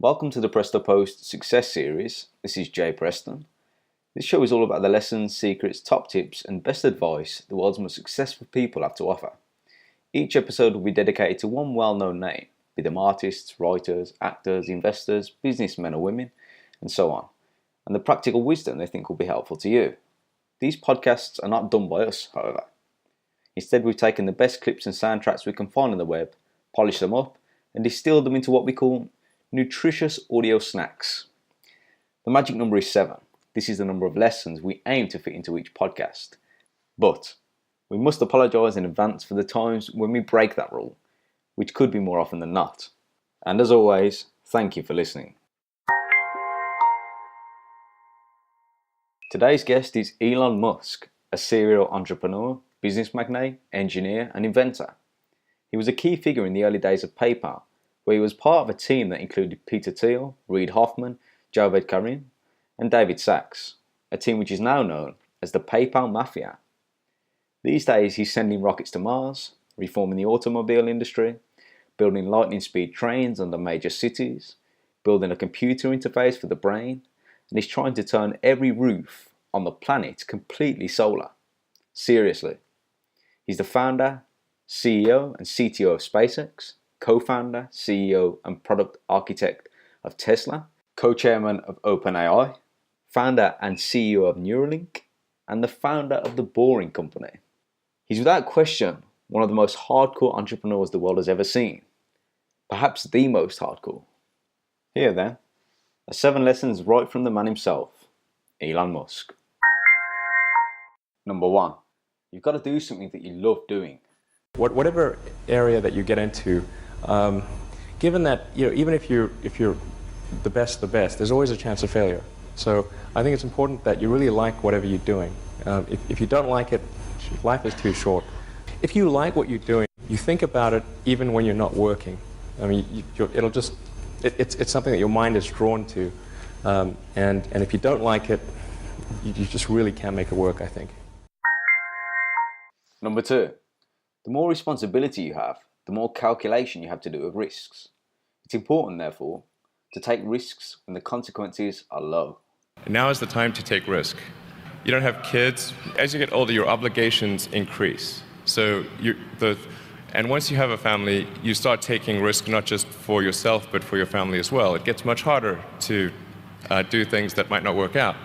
Welcome to the Presto Post Success Series. This is Jay Preston. This show is all about the lessons, secrets, top tips, and best advice the world's most successful people have to offer. Each episode will be dedicated to one well-known name, be them artists, writers, actors, investors, businessmen or women, and so on, and the practical wisdom they think will be helpful to you. These podcasts are not done by us, however. Instead, we've taken the best clips and soundtracks we can find on the web, polished them up, and distilled them into what we call nutritious audio snacks. The magic number is 7. This is the number of lessons we aim to fit into each podcast. But we must apologise in advance for the times when we break that rule, which could be more often than not. And as always, thank you for listening. Today's guest is Elon Musk, a serial entrepreneur, business magnate, engineer, and inventor. He was a key figure in the early days of PayPal, where he was part of a team that included Peter Thiel, Reid Hoffman, Javed Karim, and David Sachs, a team which is now known as the PayPal Mafia. These days he's sending rockets to Mars, reforming the automobile industry, building lightning-speed trains under major cities, building a computer interface for the brain, and he's trying to turn every roof on the planet completely solar. Seriously. He's the founder, CEO and CTO of SpaceX, co-founder, CEO and product architect of Tesla, co-chairman of OpenAI, founder and CEO of Neuralink, and the founder of The Boring Company. He's without question one of the most hardcore entrepreneurs the world has ever seen. Perhaps the most hardcore. Here then, are 7 lessons right from the man himself, Elon Musk. Number 1, you've got to do something that you love doing. Whatever area that you get into, given that even if you're the best, there's always a chance of failure. So I think it's important that you really like whatever you're doing. If you don't like it, life is too short. If you like what you're doing, you think about it even when you're not working. I mean, it's something that your mind is drawn to, and if you don't like it, you just really can't make it work, I think. Number 2, the more responsibility you have, the more calculation you have to do with risks. It's important, therefore, to take risks when the consequences are low. Now is the time to take risk. You don't have kids. As you get older, your obligations increase. And once you have a family, you start taking risk not just for yourself, but for your family as well. It gets much harder to do things that might not work out.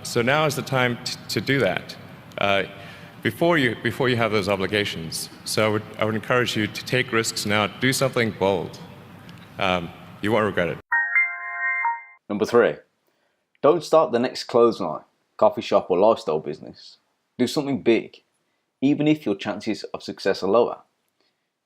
So now is the time to do that. Before you have those obligations. So I would encourage you to take risks now. Do something bold. You won't regret it. Number 3, don't start the next clothesline, coffee shop or lifestyle business. Do something big, even if your chances of success are lower.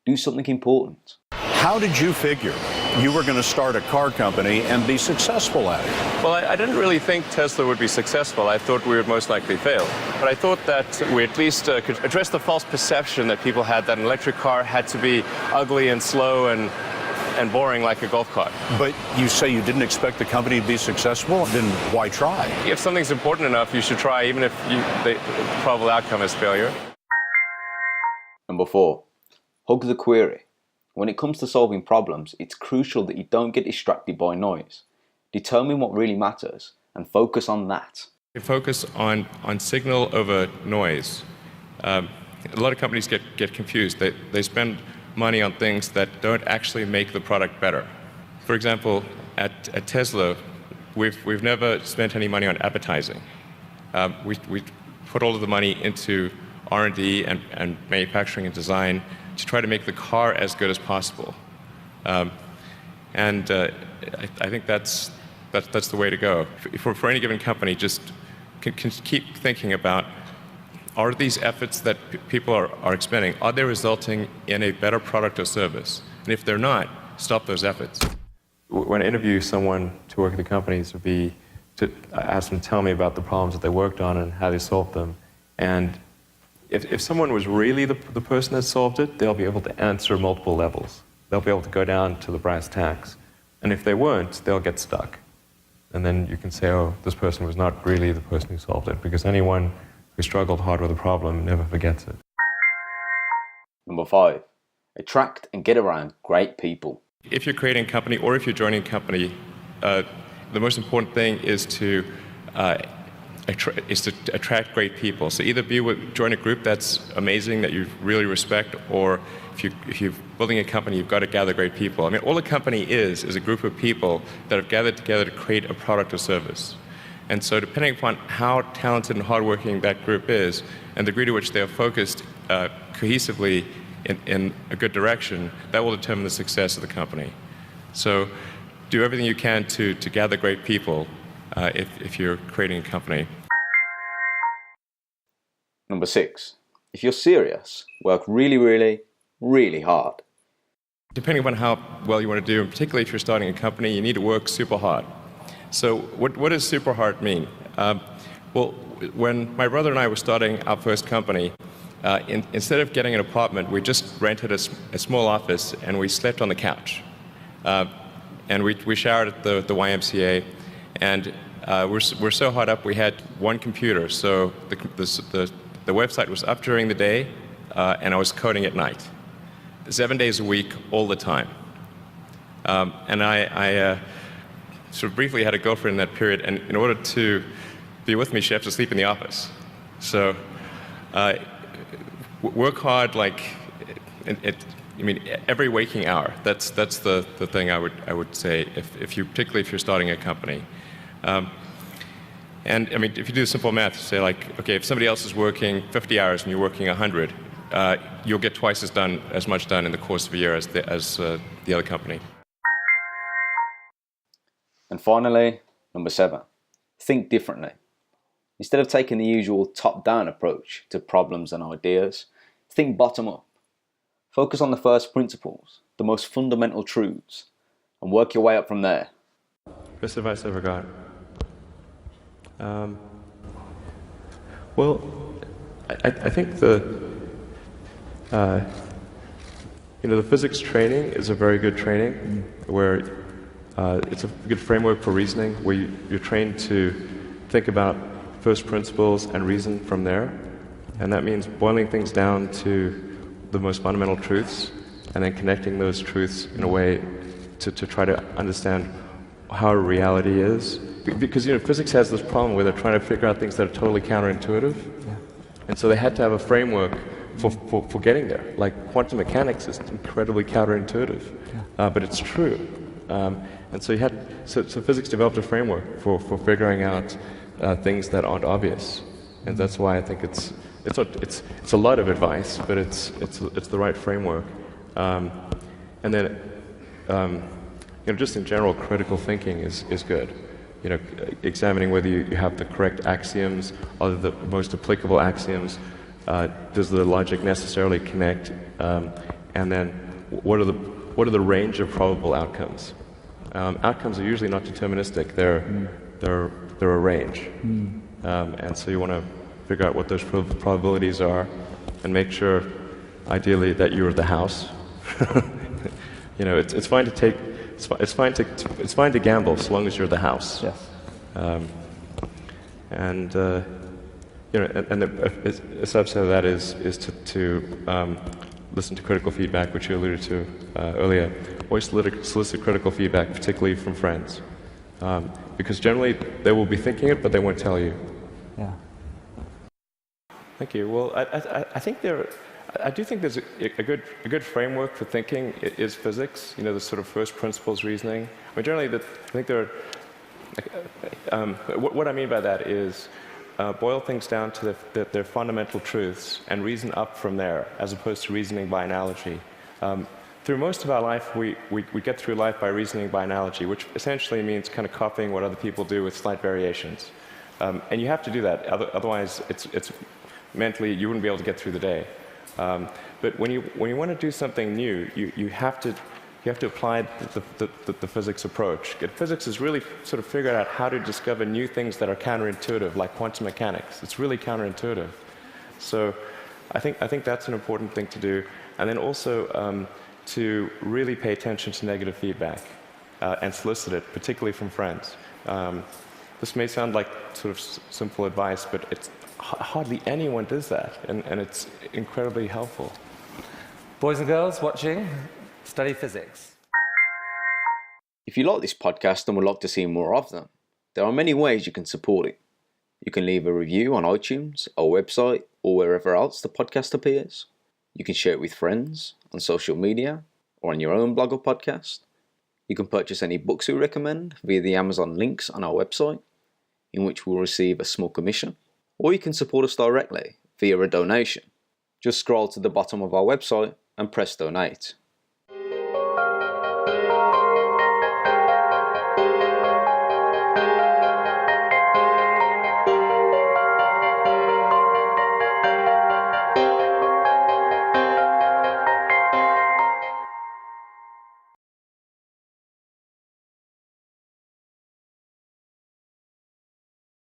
Do something important. How did you figure you were going to start a car company and be successful at it? Well, I didn't really think Tesla would be successful. I thought we would most likely fail. But I thought that we at least could address the false perception that people had that an electric car had to be ugly and slow and boring like a golf cart. But you say you didn't expect the company to be successful, then why try? If something's important enough, you should try, even if the probable outcome is failure. Number 4, hug the query. When it comes to solving problems, it's crucial that you don't get distracted by noise. Determine what really matters and focus on that. You focus on signal over noise. A lot of companies get confused. They spend money on things that don't actually make the product better. For example, at Tesla, we've never spent any money on advertising. We put all of the money into R&D and manufacturing and design to try to make the car as good as possible. I think that's the way to go. For any given company, just can keep thinking about, are these efforts that people are expending, are they resulting in a better product or service? And if they're not, stop those efforts. When I interview someone to work at the companies, would be to ask them to tell me about the problems that they worked on and how they solved them. And if someone was really the person that solved it, they'll be able to answer multiple levels. They'll be able to go down to the brass tacks. And if they weren't, they'll get stuck. And then you can say, oh, this person was not really the person who solved it, because anyone who struggled hard with a problem never forgets it. Number 5, attract and get around great people. If you're creating a company or if you're joining a company, the most important thing is to attract great people. So either join a group that's amazing, that you really respect, or if you're building a company, you've got to gather great people. I mean, all a company is a group of people that have gathered together to create a product or service. And so depending upon how talented and hardworking that group is, and the degree to which they are focused cohesively in a good direction, that will determine the success of the company. So do everything you can to gather great people if you're creating a company. Number 6, if you're serious, work really, really, really hard. Depending upon how well you want to do, and particularly if you're starting a company, you need to work super hard. So what does super hard mean? Well, when my brother and I were starting our first company, instead of getting an apartment, we just rented a small office and we slept on the couch. And we showered at the YMCA, and we're so hard up we had one computer, so the website was up during the day, and I was coding at night, 7 days a week, all the time. And I sort of briefly had a girlfriend in that period, and in order to be with me, she had to sleep in the office. So work hard, like I mean, every waking hour. That's the thing I would say, particularly if you're starting a company. And I mean, if you do simple math, say like, okay, if somebody else is working 50 hours and you're working 100, you'll get twice as much done in the course of a year as the other company. And finally, number 7, think differently. Instead of taking the usual top-down approach to problems and ideas, think bottom-up. Focus on the first principles, the most fundamental truths, and work your way up from there. Best advice I ever got. Well, I think the physics training is a very good training, where it's a good framework for reasoning, where you're trained to think about first principles and reason from there. And that means boiling things down to the most fundamental truths, and then connecting those truths in a way to try to understand how reality is. Because physics has this problem where they're trying to figure out things that are totally counterintuitive. Yeah. And so they had to have a framework for getting there. Like quantum mechanics is incredibly counterintuitive, but it's true. And so so physics developed a framework for figuring out things that aren't obvious. And that's why I think it's a lot of advice, but it's the right framework. And then just in general, critical thinking is good. Examining whether you have the correct axioms, are the most applicable axioms, does the logic necessarily connect, and then what are the range of probable outcomes? Outcomes are usually not deterministic; they're a range, and so you want to figure out what those probabilities are, and make sure, ideally, that you're the house. It's fine to take. It's fine to gamble so long as you're the house. Yes. And a subset of that is to listen to critical feedback, which you alluded to earlier. Always solicit critical feedback, particularly from friends, because generally they will be thinking it, but they won't tell you. Yeah. Thank you. Well, I do think there's a good framework for thinking is physics. The sort of first principles reasoning. I mean, generally, I think there are. What I mean by that is boil things down to their fundamental truths and reason up from there, as opposed to reasoning by analogy. Through most of our life, we get through life by reasoning by analogy, which essentially means kind of copying what other people do with slight variations. And you have to do that, otherwise, it's mentally you wouldn't be able to get through the day. But when you want to do something new, you have to apply the physics approach. Physics is really sort of figured out how to discover new things that are counterintuitive, like quantum mechanics. It's really counterintuitive. So I think that's an important thing to do. And then also to really pay attention to negative feedback and solicit it, particularly from friends. This may sound like sort of simple advice, but it's hardly anyone does that, and it's incredibly helpful. Boys and girls watching, study physics. If you like this podcast and would like to see more of them, there are many ways you can support it. You can leave a review on iTunes, our website, or wherever else the podcast appears. You can share it with friends, on social media, or on your own blog or podcast. You can purchase any books we recommend via the Amazon links on our website, in which we'll receive a small commission. Or you can support us directly via a donation. Just scroll to the bottom of our website and press donate.